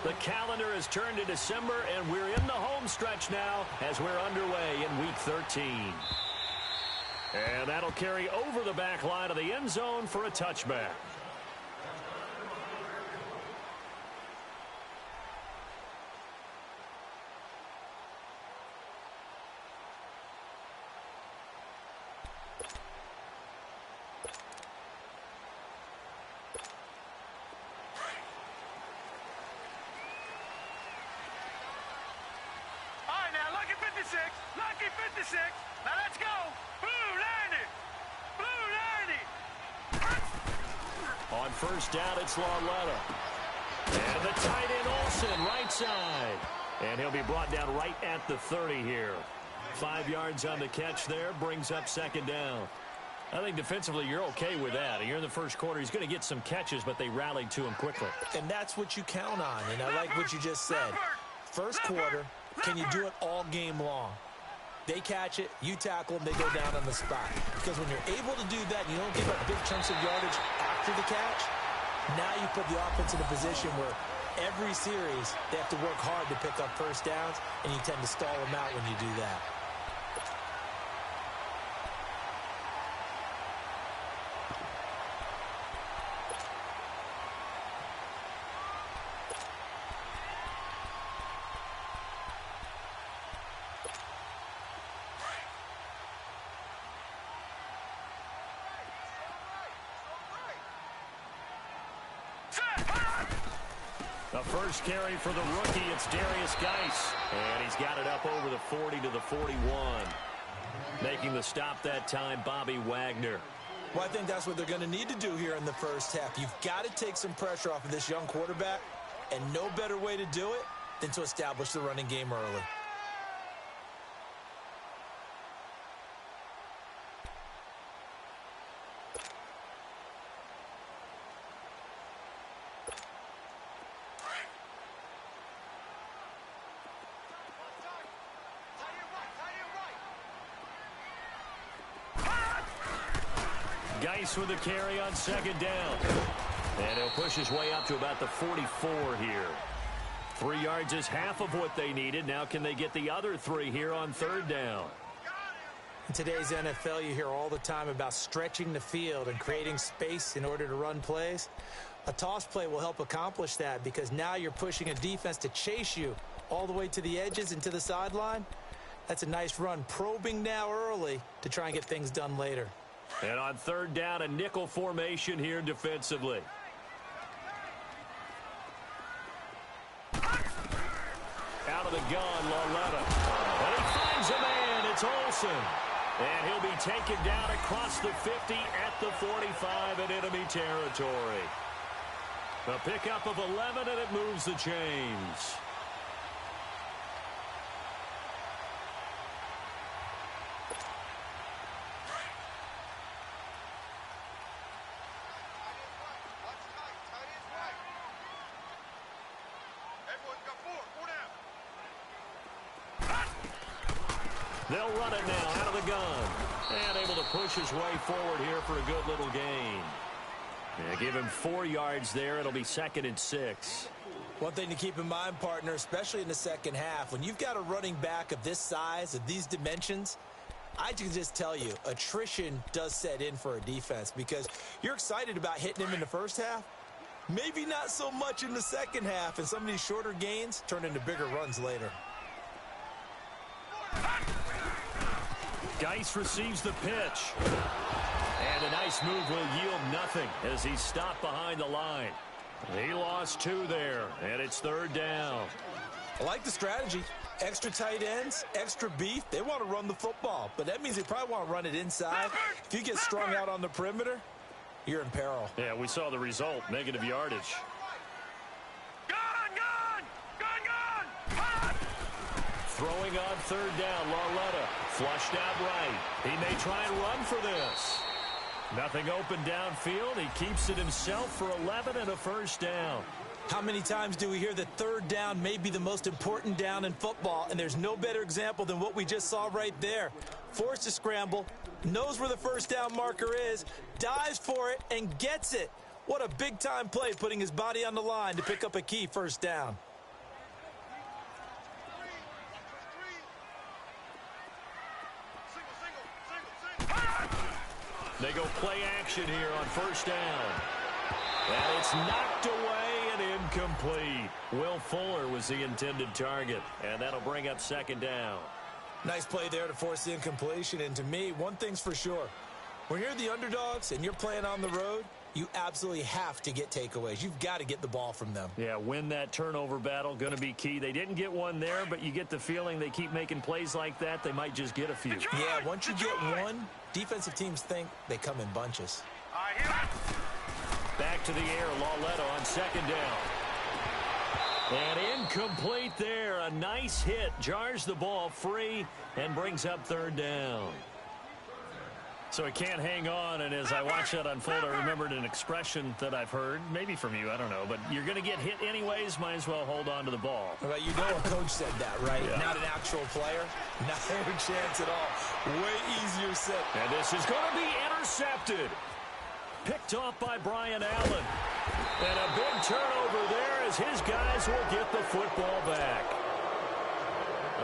The calendar has turned to December, and we're in the home stretch now as we're underway in Week 13. And that'll carry over the back line of the end zone for a touchback. Lucky 56. Now let's go. Blue 90. On first down, it's Lauletta. And the tight end Olsen, right side. And he'll be brought down right at the 30 here. 5 yards on the catch there, brings up second down. I think defensively you're okay with that. You're in the first quarter. He's going to get some catches, but they rallied to him quickly. And that's what you count on, and I like what you just said. First quarter, can you do it all game long? They catch it, you tackle them, they go down on the spot. Because when you're able to do that, and you don't give up big chunks of yardage after the catch, now you put the offense in a position where every series they have to work hard to pick up first downs, and you tend to stall them out when you do that. The first carry for the rookie, it's Darius Geis. And he's got it up over the 40 to the 41. Making the stop that time, Bobby Wagner. Well, I think that's what they're going to need to do here in the first half. You've got to take some pressure off of this young quarterback, and no better way to do it than to establish the running game early. Geis with the carry on second down. And he'll push his way up to about the 44 here. 3 yards is half of what they needed. Now can they get the other 3 here on third down? In today's NFL, you hear all the time about stretching the field and creating space in order to run plays. A toss play will help accomplish that because now you're pushing a defense to chase you all the way to the edges and to the sideline. That's a nice run, probing now early to try and get things done later. And on third down, a nickel formation here defensively. Out of the gun, Lauletta. And he finds a man. It's Olsen. And he'll be taken down across the 50 at the 45 in enemy territory. A pickup of 11, and it moves the chains. They'll run it now out of the gun. And able to push his way forward here for a good little gain. Yeah, give him 4 yards there. It'll be 2nd and 6. One thing to keep in mind, partner, especially in the second half, when you've got a running back of this size, of these dimensions, I can just tell you, attrition does set in for a defense because you're excited about hitting him in the first half. Maybe not so much in the second half, and some of these shorter gains turn into bigger runs later. Geis receives the pitch. And a nice move will yield nothing as he's stopped behind the line. He lost 2 there, and it's third down. I like the strategy. Extra tight ends, extra beef. They want to run the football, but that means they probably want to run it inside. If you get strung out on the perimeter, you're in peril. Yeah, we saw the result, negative yardage. Throwing on third down, Lauletta. Flushed out right. He may try and run for this. Nothing open downfield. He keeps it himself for 11 and a first down. How many times do we hear that third down may be the most important down in football, and there's no better example than what we just saw right there. Forced to scramble, knows where the first down marker is, dives for it, and gets it. What a big-time play, putting his body on the line to pick up a key first down. They go play action here on first down. And it's knocked away and incomplete. Will Fuller was the intended target, and that'll bring up second down. Nice play there to force the incompletion. And to me, one thing's for sure. When you're the underdogs and you're playing on the road, you absolutely have to get takeaways. You've got to get the ball from them. Yeah, win that turnover battle, going to be key. They didn't get one there, but you get the feeling they keep making plays like that, they might just get a few. Yeah, once you get one, defensive teams think they come in bunches. Back to the air, Lauletta on second down. And incomplete there. A nice hit. Jars the ball free and brings up third down. So he can't hang on, and as I watch that unfold, I remembered an expression that I've heard, maybe from you, I don't know, but you're going to get hit anyways, might as well hold on to the ball. Well, you know a coach said that, right? Yeah. Not an actual player. Not a chance at all. Way easier said. And this is going to be intercepted. Picked off by Brian Allen. And a big turnover there as his guys will get the football back.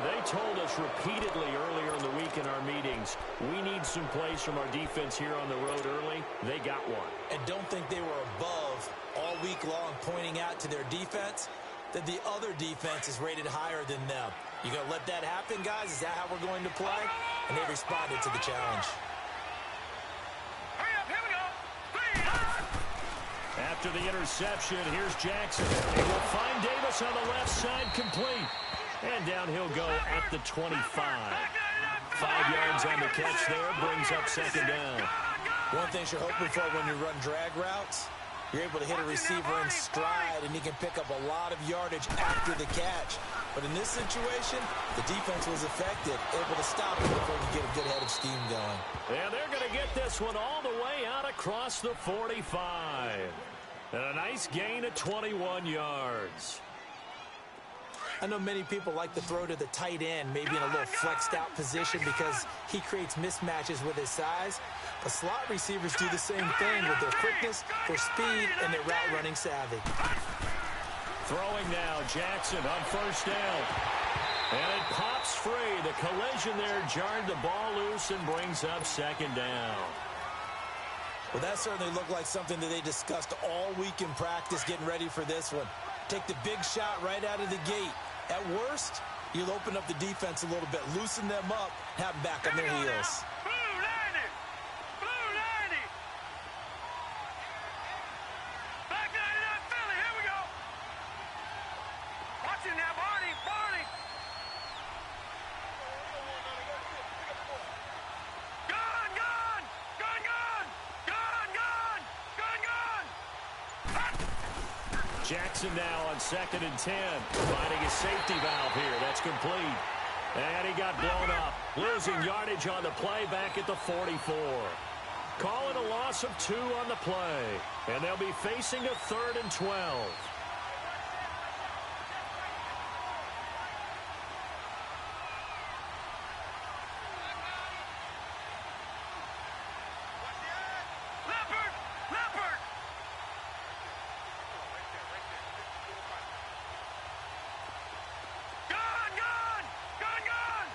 They told us repeatedly earlier in the week in our meetings, we need some plays from our defense here on the road early. They got one. And don't think they were above all week long pointing out to their defense that the other defense is rated higher than them. You going to let that happen, guys? Is that how we're going to play? And they responded to the challenge. Hurry up, here we go. After the interception, here's Jackson. He will find Davis on the left side, complete. And down he'll go at the 25. 5 yards on the catch there, brings up second down. One thing you're hoping for when you run drag routes, you're able to hit a receiver in stride, and he can pick up a lot of yardage after the catch. But in this situation, the defense was effective, able to stop him before he get a good head of steam going. And they're going to get this one all the way out across the 45. And a nice gain of 21 yards. I know many people like to throw to the tight end, maybe in a little flexed out position because he creates mismatches with his size. But slot receivers do the same thing with their quickness, their speed, and their route running savvy. Throwing now, Jackson on first down. And it pops free. The collision there jarred the ball loose and brings up second down. Well, that certainly looked like something that they discussed all week in practice getting ready for this one. Take the big shot right out of the gate. At worst, you'll open up the defense a little bit, loosen them up, have them back on their heels. Blue 90. Blue 90. Back 99 Philly. Here we go. Watch it now, Barney. Barney. Gun, gun. Gun, gun. Gun, gun. Gun, gun. Jackson now on 2nd and 10. Finding a safety valve here. That's complete. And he got blown up. Losing yardage on the play back at the 44. Calling a loss of 2 on the play. And they'll be facing a 3rd and 12. Leopard. Leopard. Gun, gun. Gun, gun.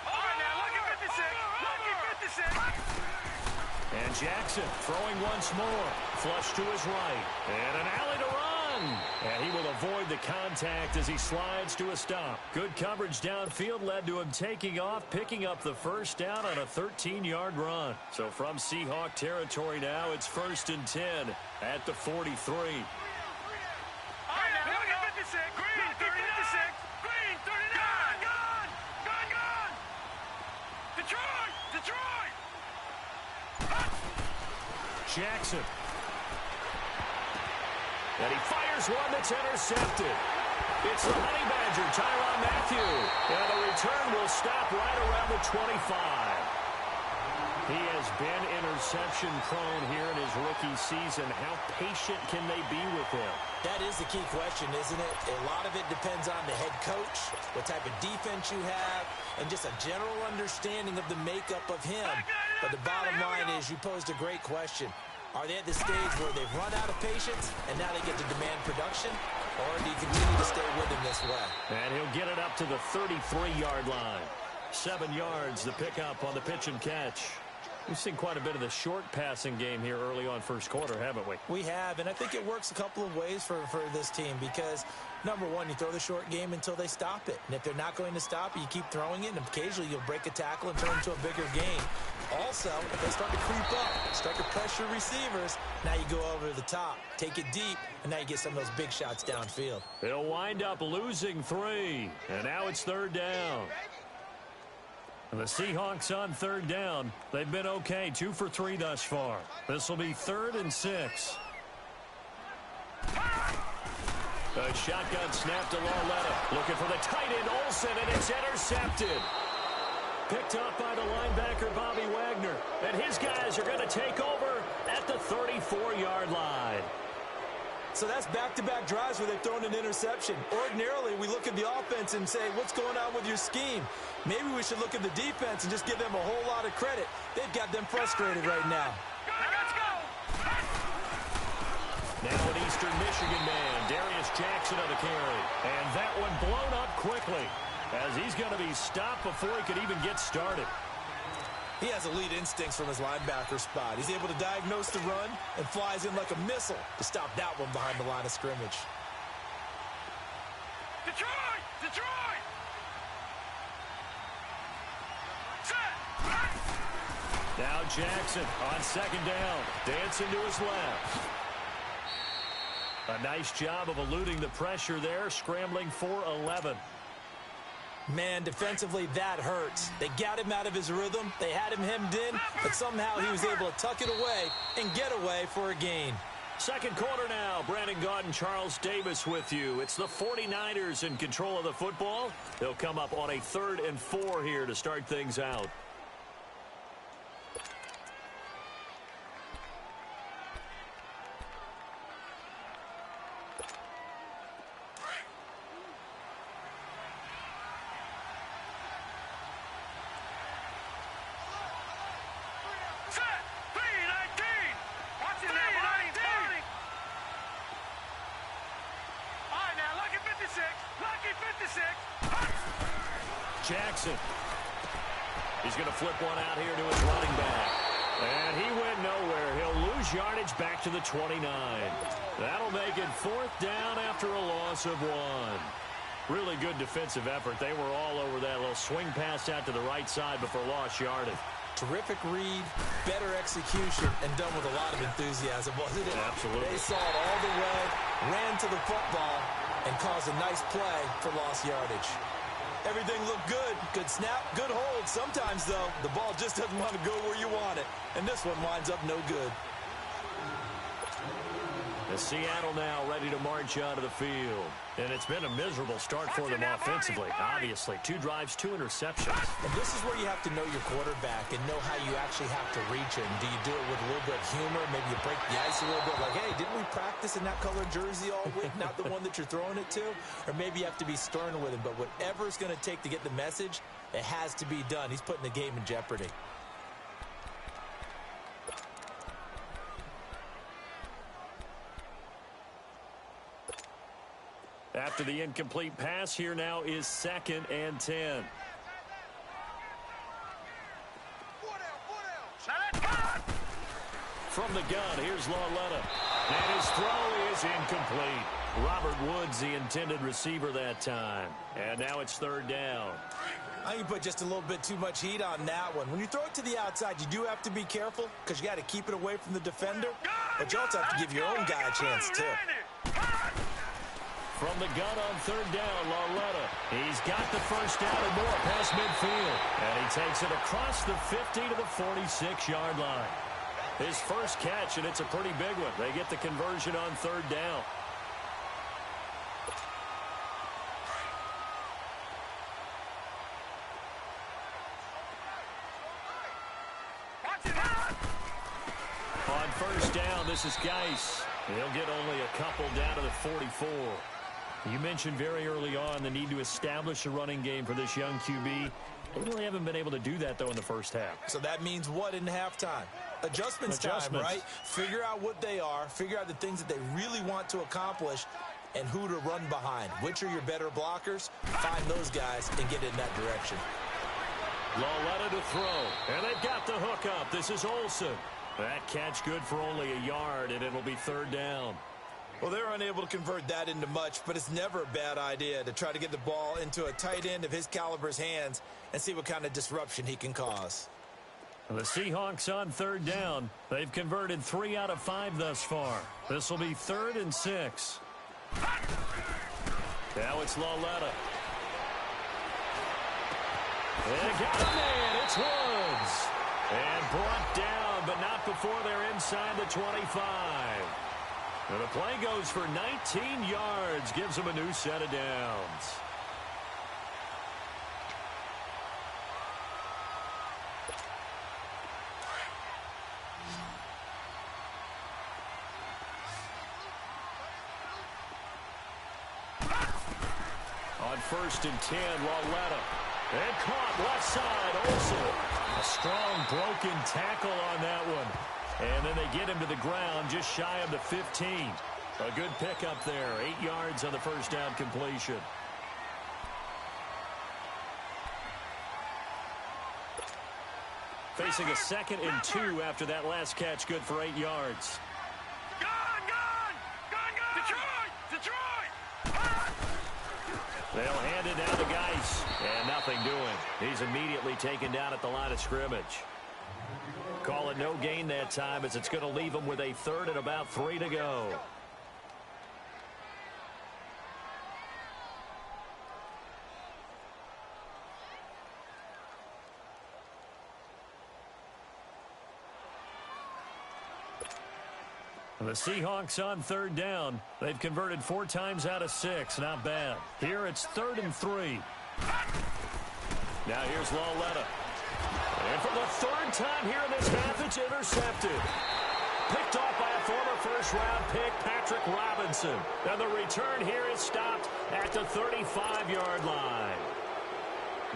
All right, now, lucky 56. Lucky 56. And Jackson throwing once more. Flush to his right. And an alley to run. And he will avoid the contact as he slides to a stop. Good coverage downfield led to him taking off, picking up the first down on a 13-yard run. So from Seahawk territory now, it's 1st and 10 at the 43. All right, now, lucky 56. Green 56. Green 39. Gun, gun. Gun, gun. Detroit. Detroit. Jackson. And he fires one that's intercepted. It's the Honey Badger, Tyrann Mathieu. And the return will stop right around the 25. He has been interception prone here in his rookie season. How patient can they be with him? That is the key question, isn't it? A lot of it depends on the head coach, what type of defense you have, and just a general understanding of the makeup of him. But the bottom line is you posed a great question. Are they at the stage where they've run out of patience and now they get to demand production? Or do you continue to stay with him this way? And he'll get it up to the 33-yard line. 7 yards, the pickup on the pitch and catch. We've seen quite a bit of the short passing game here early on first quarter, haven't we? We have, and I think it works a couple of ways for this team because, number one, you throw the short game until they stop it. And if they're not going to stop it, you keep throwing it, and occasionally you'll break a tackle and turn it into a bigger gain. Also, if they start to creep up, start to pressure receivers, now you go over the top, take it deep, and now you get some of those big shots downfield. They'll wind up losing 3, and now it's 3rd down. And the Seahawks on 3rd down. They've been okay, 2 for 3 thus far. This will be 3rd and 6. A shotgun snap to Lauletta. Looking for the tight end, Olsen, and it's intercepted. Picked up by the linebacker, Bobby Wagner. And his guys are going to take over at the 34-yard line. So that's back-to-back drives where they've thrown an interception. Ordinarily, we look at the offense and say, what's going on with your scheme? Maybe we should look at the defense and just give them a whole lot of credit. They've got them frustrated right now. Let's go! Now an Eastern Michigan man, Darius Jackson on the carry. And that one blown up quickly as he's going to be stopped before he could even get started. He has elite instincts from his linebacker spot. He's able to diagnose the run and flies in like a missile to stop that one behind the line of scrimmage. Detroit! Detroit! Set! Now Jackson on 2nd down, dancing to his left. A nice job of eluding the pressure there, scrambling for 11. Man, defensively, that hurts. They got him out of his rhythm. They had him hemmed in, but somehow he was able to tuck it away and get away for a gain. Second quarter now. Brandon Gaudin, Charles Davis with you. It's the 49ers in control of the football. They'll come up on a 3rd and 4 here to start things out. Jackson. He's going to flip one out here to his running back. And he went nowhere. He'll lose yardage back to the 29. That'll make it 4th down after a loss of 1. Really good defensive effort. They were all over that little swing pass out to the right side before lost yardage. Terrific read, better execution, and done with a lot of enthusiasm, wasn't it? Absolutely. They saw it all the way, ran to the football, and caused a nice play for lost yardage. Everything looked good. Good snap, good hold. Sometimes, though, the ball just doesn't want to go where you want it. And this one winds up no good. The Seattle now ready to march out of the field. And it's been a miserable start for them offensively. Obviously, 2 drives, 2 interceptions. And this is where you have to know your quarterback and know how you actually have to reach him. Do you do it with a little bit of humor? Maybe you break the ice a little bit like, hey, didn't we practice in that colored jersey all week? Not the one that you're throwing it to? Or maybe you have to be stern with him. But whatever it's going to take to get the message, it has to be done. He's putting the game in jeopardy. After the incomplete pass, here now is 2nd and 10. From the gun, here's Lauletta. And his throw is incomplete. Robert Woods, the intended receiver that time. And now it's 3rd down. I think you put just a little bit too much heat on that one. When you throw it to the outside, you do have to be careful because you got to keep it away from the defender. But you also have to give your own guy a chance, too. From the gun on 3rd down, Lauletta. He's got the first down and more past midfield. And he takes it across the 50 to the 46-yard line. His first catch, and it's a pretty big one. They get the conversion on 3rd down. On 1st down, this is Geis. He'll get only a couple down to the 44. You mentioned very early on the need to establish a running game for this young QB. They really haven't been able to do that, though, in the first half. So that means what in halftime? Adjustments time, right? Figure out what they are. Figure out the things that they really want to accomplish and who to run behind. Which are your better blockers? Find those guys and get in that direction. Lauletta to throw. And they've got the hook up. This is Olsen. That catch good for only a yard, and it'll be third down. Well, they're unable to convert that into much, but it's never a bad idea to try to get the ball into a tight end of his caliber's hands and see what kind of disruption he can cause. The Seahawks on third down. They've converted 3 out of 5 thus far. This will be 3rd and 6. Now it's Lauletta. And got a man. It's Woods. And brought down, but not before they're inside the 25. And the play goes for 19 yards. Gives them a new set of downs. On 1st and 10, Lauletta. And caught left side, Olsen. A strong broken tackle on that one. And then they get him to the ground just shy of the 15. A good pickup there. 8 yards on the first down completion. Facing a 2nd and 2 after that last catch, good for 8 yards. They'll hand it down to Geis. And nothing doing. He's immediately taken down at the line of scrimmage. Call it no gain that time as it's going to leave him with a 3rd and about 3 to go. The Seahawks on 3rd down. They've converted 4 times out of 6. Not bad. Here it's 3rd and 3. Now here's Lauletta. And for the 3rd time here in this half, it's intercepted. Picked off by a former first-round pick, Patrick Robinson. And the return here is stopped at the 35-yard line.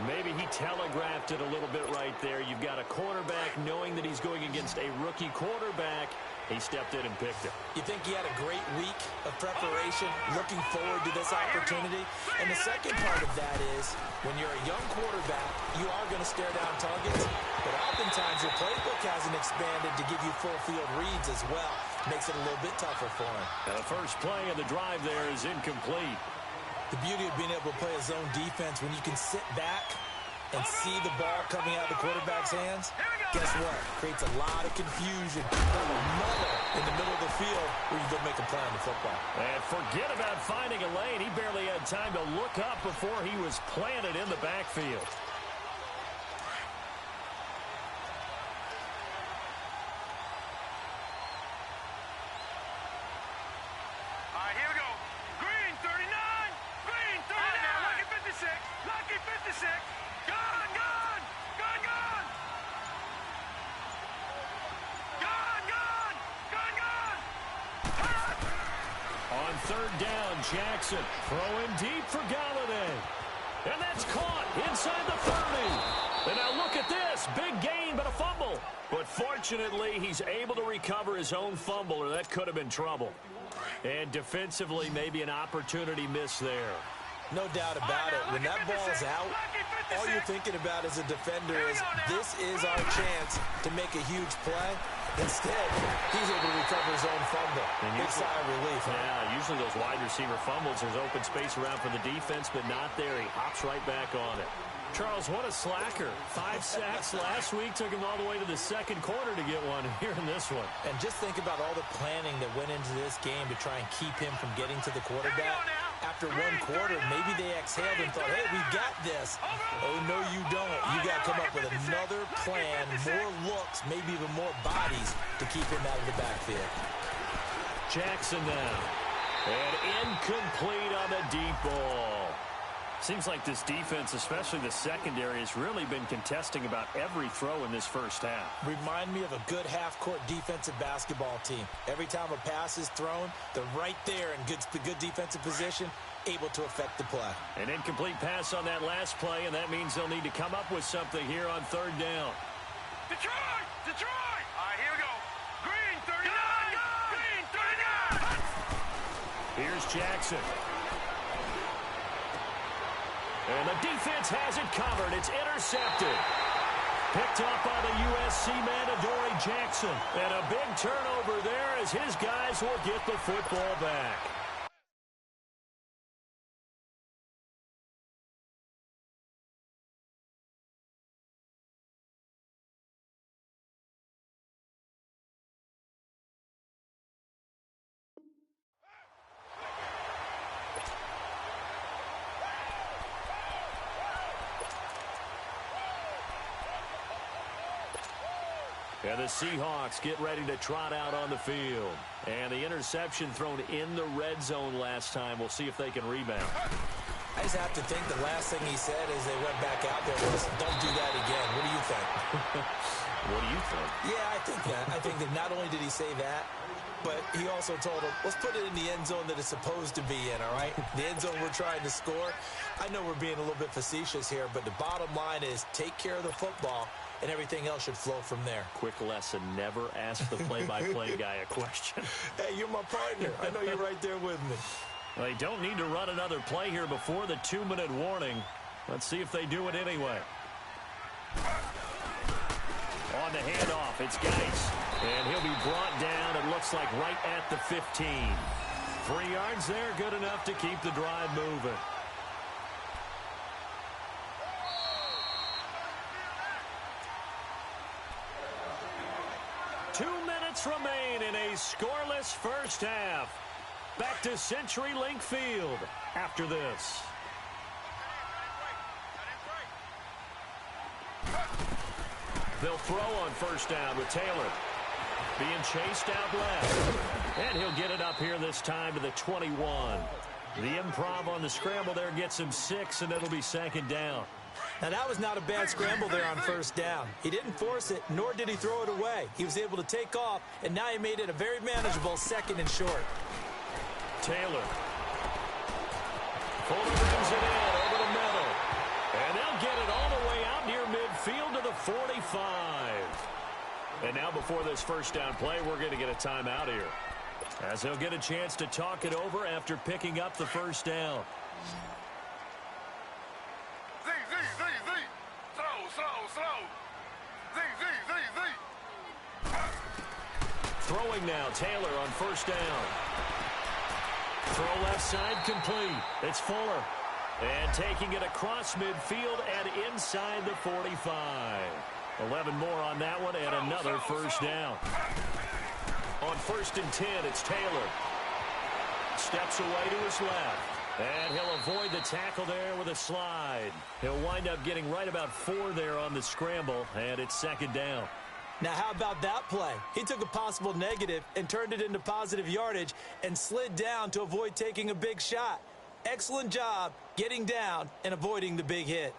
Maybe he telegraphed it a little bit right there. You've got a quarterback knowing that he's going against a rookie quarterback. He stepped in and picked it. You think he had a great week of preparation, looking forward to this opportunity? And the second part of that is, when you're a young quarterback, you are going to stare down targets, but oftentimes your playbook hasn't expanded to give you full field reads as well. Makes it a little bit tougher for him. And the first play of the drive there is incomplete. The beauty of being able to play a zone defense when you can sit back and see the ball coming out of the quarterback's hands, guess what? Creates a lot of confusion. In the middle of the field where you go make a play on the football. And forget about finding a lane. He barely had time to look up before he was planted in the backfield. All right, here we go. Green 39. Green 39. Now, lucky 56. Lucky 56. Gone, gone. Gone, gone. Gone, gone. Gone, gone. On 3rd down, Jackson throwing deep for Galladay. And that's caught inside the 30. And now look at this. Big gain, but a fumble. But fortunately, he's able to recover his own fumble, or that could have been trouble. And defensively, maybe an opportunity miss there. No doubt about it. When that ball's out, all you're thinking about as a defender is, this is our chance to make a huge play. Instead, he's able to recover his own fumble. And big sigh of relief. Yeah, usually those wide receiver fumbles, there's open space around for the defense, but not there. He hops right back on it. Charles, what a slacker. 5 sacks last week. Took him all the way to the 2nd quarter to get one here in this one. And just think about all the planning that went into this game to try and keep him from getting to the quarterback. After 1 quarter, maybe they exhaled and thought, hey, we've got this. Oh, no, you don't. You got to come up with another plan, more looks, maybe even more bodies to keep him out of the backfield. Jackson now. And incomplete on the deep ball. Seems like this defense, especially the secondary, has really been contesting about every throw in this first half. Remind me of a good half-court defensive basketball team. Every time a pass is thrown, they're right there in good defensive position, able to affect the play. An incomplete pass on that last play, and that means they'll need to come up with something here on 3rd down. Detroit! Detroit! All right, here we go. Green 39. Green 39. Here's Jackson. And the defense has it covered. It's intercepted. Picked up by the USC man, Adoree Jackson. And a big turnover there as his guys will get the football back. And the Seahawks get ready to trot out on the field. And the interception thrown in the red zone last time. We'll see if they can rebound. I just have to think the last thing he said as they went back out there was, don't do that again. What do you think? What do you think? Yeah, I think that. I think that not only did he say that, but he also told him, let's put it in the end zone that it's supposed to be in, all right? The end zone we're trying to score. I know we're being a little bit facetious here, but the bottom line is take care of the football, and everything else should flow from there. Quick lesson, never ask the play-by-play guy a question. Hey, you're my partner. I know you're right there with me. They don't need to run another play here before the 2-minute warning. Let's see if they do it anyway. On the handoff, it's Geis. And he'll be brought down, it looks like right at the 15. 3 yards there, good enough to keep the drive moving. Remain in a scoreless first half. Back to CenturyLink Field after this. They'll throw on first down with Taylor. Being chased out left. And he'll get it up here this time to the 21. The improv on the scramble there gets him 6, and it'll be second down. Now, that was not a bad scramble there on first down. He didn't force it, nor did he throw it away. He was able to take off, and now he made it a very manageable 2nd and short. Taylor. Fuller brings it in over the middle. And they'll get it all the way out near midfield to the 45. And now before this first down play, we're going to get a timeout here, as he'll get a chance to talk it over after picking up the first down. Throwing now, Taylor on first down. Throw left side complete. It's Fuller. And taking it across midfield and inside the 45. 11 more on that one and another first down. On 1st and 10, it's Taylor. Steps away to his left. And he'll avoid the tackle there with a slide. He'll wind up getting right about 4 there on the scramble, and it's second down. Now, how about that play? He took a possible negative and turned it into positive yardage and slid down to avoid taking a big shot. Excellent job getting down and avoiding the big hit.